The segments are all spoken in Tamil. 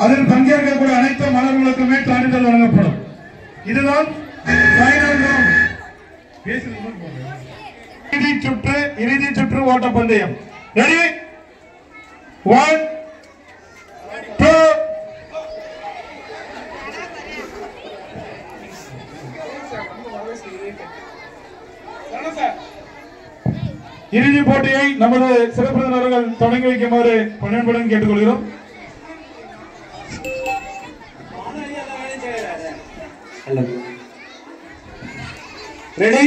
அதில் பங்கேற்கக்கூடிய அனைத்து மாணவர்களுக்குமே சான்றிதழ் வழங்கப்படும். இதுதான் இறுதி சுற்று ஓட்டப்பந்தயம். ரெடி 1 2 இறுதி போட்டியை நமது சிறப்பு விருந்தினர்கள் தொடங்கி வைக்குமாறு பணியுடன் கேட்டுக்கொள்கிறோம். Ready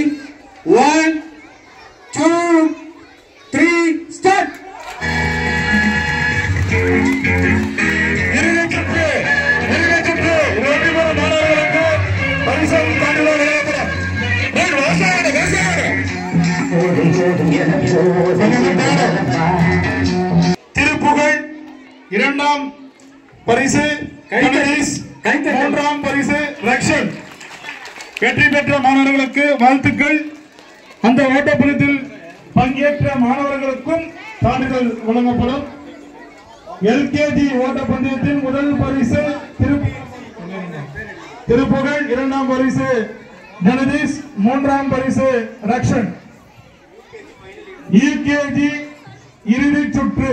1 2 3 start. இறுதி சுற்று மாணவர்களுக்கு பரிசு திருப்புகழ் 2ஆம் பரிசு, மூன்றாம் பரிசு ரக்ஷன். வெற்றி பெற்ற மாணவர்களுக்கு வாழ்த்துக்கள். அந்த ஓட்டப்பந்தயத்தில் பங்கேற்ற மாணவர்களுக்கும் சான்றிதழ் வழங்கப்படும். எல்கேஜி ஓட்டப்பந்தயத்தின் முதல் பரிசு திருப்புகழ், 2ஆம் பரிசு ஜனதீஷ், 3ஆம் பரிசு ரக்ஷன். யூகேஜி இறுதி சுற்று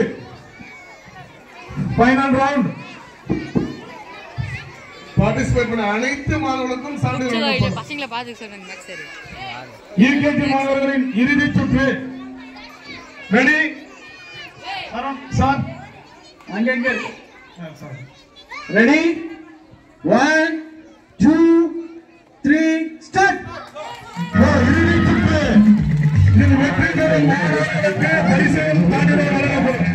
ஃபைனல் ரவுண்ட் பார்ட்டிசிபேட் பண்ண அனைத்து மாணவர்களுக்கும் சான்றிதழ் வழங்கப்படும். யூகேஜி மாணவர்களின் இறுதி சுற்று. ரெடி சார், அங்க ரெடி 1 2 3 ஸ்டார்ட். இறுதி சுற்று. இதில் வெற்றி பெறும் மாணவர்களுக்கு பரிசு சான்றிதழ் வழங்கப்படும்.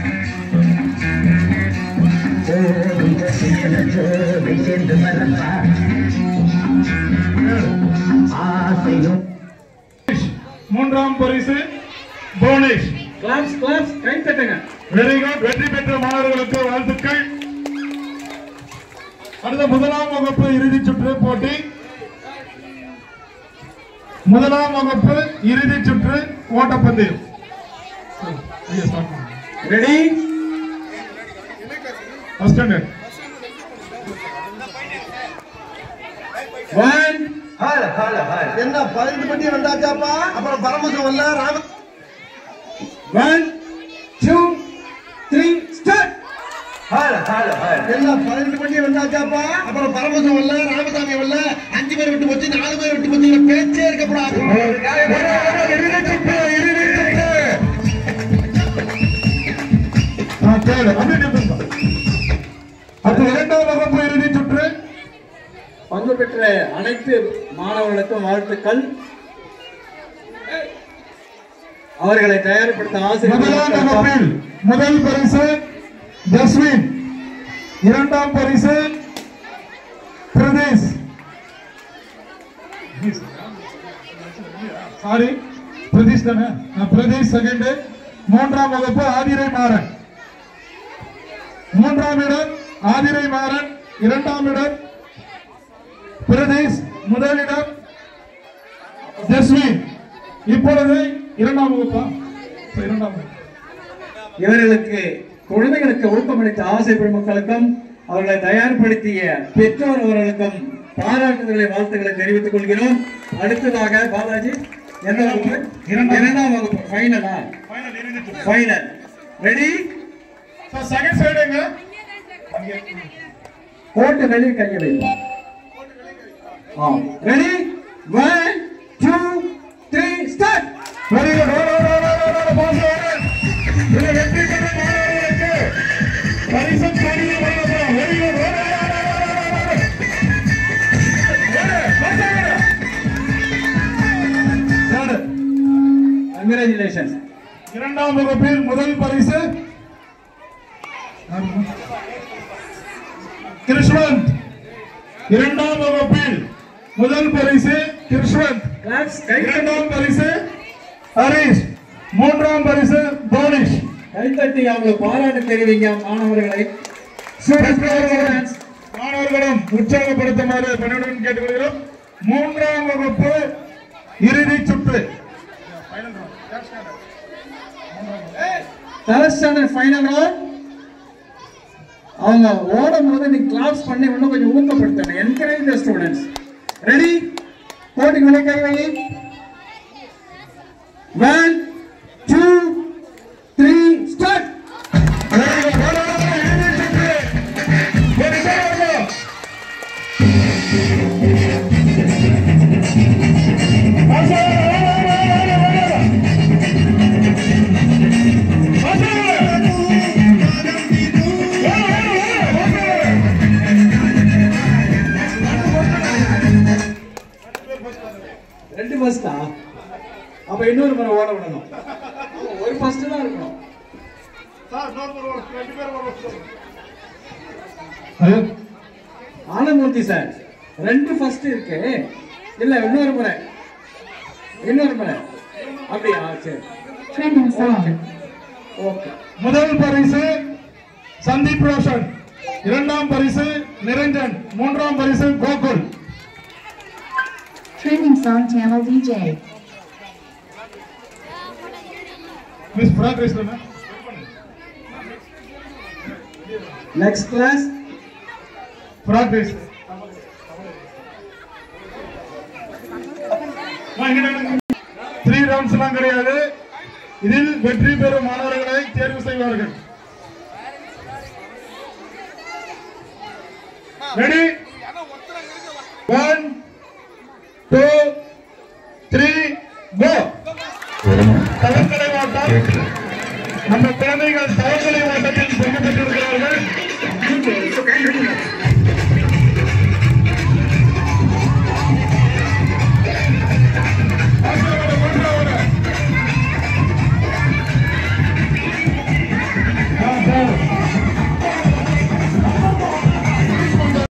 மூன்றாம் பரிசு புவனேஷ். கிளாப்ஸ் கை தட்டுங்க. Very good. வெற்றி பெற்ற மாணவர்களுக்கு வாழ்த்துக்கள். அடுத்த முதலாம் வகுப்பு இறுதி சுற்று போட்டி. முதலாம் வகுப்பு இறுதி சுற்று ஓட்டப்பந்தயம். ரெடி ஃபர்ஸ்ட் ஸ்டாண்டர்ட் 1 என்ன 12 மணி வந்தாச்சாப்பா? அப்புறம் பரமசம் வரல. 1 2 3 ஸ்டார்ட். என்ன 12 மணி வந்தாச்சாப்பா? அப்புறம் பரமசம் வரல, ராமசாமி வரல, 5 பேர் விட்டு போச்சு, 4 பேர் விட்டு போச்சு. பேச்சே இருக்கப்படாது. இரண்டாம் வகுப்பு இறுதி சுற்று. பங்கு பெற்ற அனைத்து மாணவர்களுக்கும் வாழ்த்துக்கள். அவர்களை தயார்படுத்த ஆசிரியர். முதல் பரிசு ஜஸ்வின், 2ஆம் பரிசு பிரதேஷ், சாரி பிரதீஷ் தானே, பிரதீஷ் செகண்ட். 3ஆம் வகுப்பு ஆதிரை மாறன். 3ஆம் இடம் ஆதிரை மாறன், 2ஆம் இடம் பிரதேஷ், முதலிடம் ஜஸ்வின். இப்பொழுது 2ஆம் வகுப்பா? 2ஆம் வகுப்பு. இவர்களுக்கு குழந்தைகளுக்கு ஊக்கமளித்த ஆசை பெருமக்களுக்கும் அவர்களை தயார்படுத்திய பெற்றோர் அவர்களுக்கும் பாராட்டுதலை வாழ்த்துக்களை தெரிவித்துக் கொள்கிறோம். அடுத்ததாக பாலாஜி எந்த வகுப்பு? 2ஆம் வகுப்பு ஃபைனலா? ஃபைனல். ரெடி செகண்ட் சைடுங்க. கோட்டு வெளியே கையை வைங்க. Ready 1 2 3 start. Very good. வெற்றி பெற்ற மாணவர்களுக்கு பரிசு சான்றிதழ் வழங்கப்படும். Very good. கங்க்ராச்சுலேஷன்ஸ். 2ஆம் வகுப்பில் முதல் பரிசு கிருஷ்ணந்த். 2ஆம் வகுப்பில் முதல் பரிசு கிருஷ்ணந்த். 2ஆம் பரிசு ஹரிஷ். 3ஆம் பரிசு தோனிஷ். கைத்தட்டி அவங்களுக்கு பாராட்டு தெரிவிங்க மாணவர்களை. மாணவர்களும் உற்சாகப்படுத்துமாறு பணியுடன் கேட்டுக்கொள்கிறோம். 3ஆம் வகுப்பு இறுதி சுற்று ஃபைனல் ரவுண்ட். அவங்க ஓடும் போது நீ கிளாப்ஸ் பண்ணி இன்னும் கொஞ்சம் ஊக்கப்படுத்தணும். என்கரேஜ் தி ஸ்டூடண்ட்ஸ். ரெடி? போட்டிக்கு வெளியே கை வை. 1 2 3 ஸ்டார்ட். ரெண்டு ஃபர்ஸ்டா? அப்ப இன்னொரு முறை ஓட விடணும். ஒரு ஃபர்ஸ்ட் தான் இருக்கணும். ஆனமூர்த்தி சார் ரெண்டு ஃபர்ஸ்ட் இருக்கு. இல்ல இன்னொரு முறை அப்படியா? சரி. ஓகே. முதல் பரிசு சந்தீப் ரோஷன், இரண்டாம் பரிசு நிரஞ்சன், மூன்றாம் பரிசு Gokul. Trending song Tamil DJ. Miss Progress na. Next class. Progress. Three rounds எல்லாம் கிடையாது. இதில் வெற்றி பெறும் மாணவர்களை தேர்வு செய்வார்கள். Ready?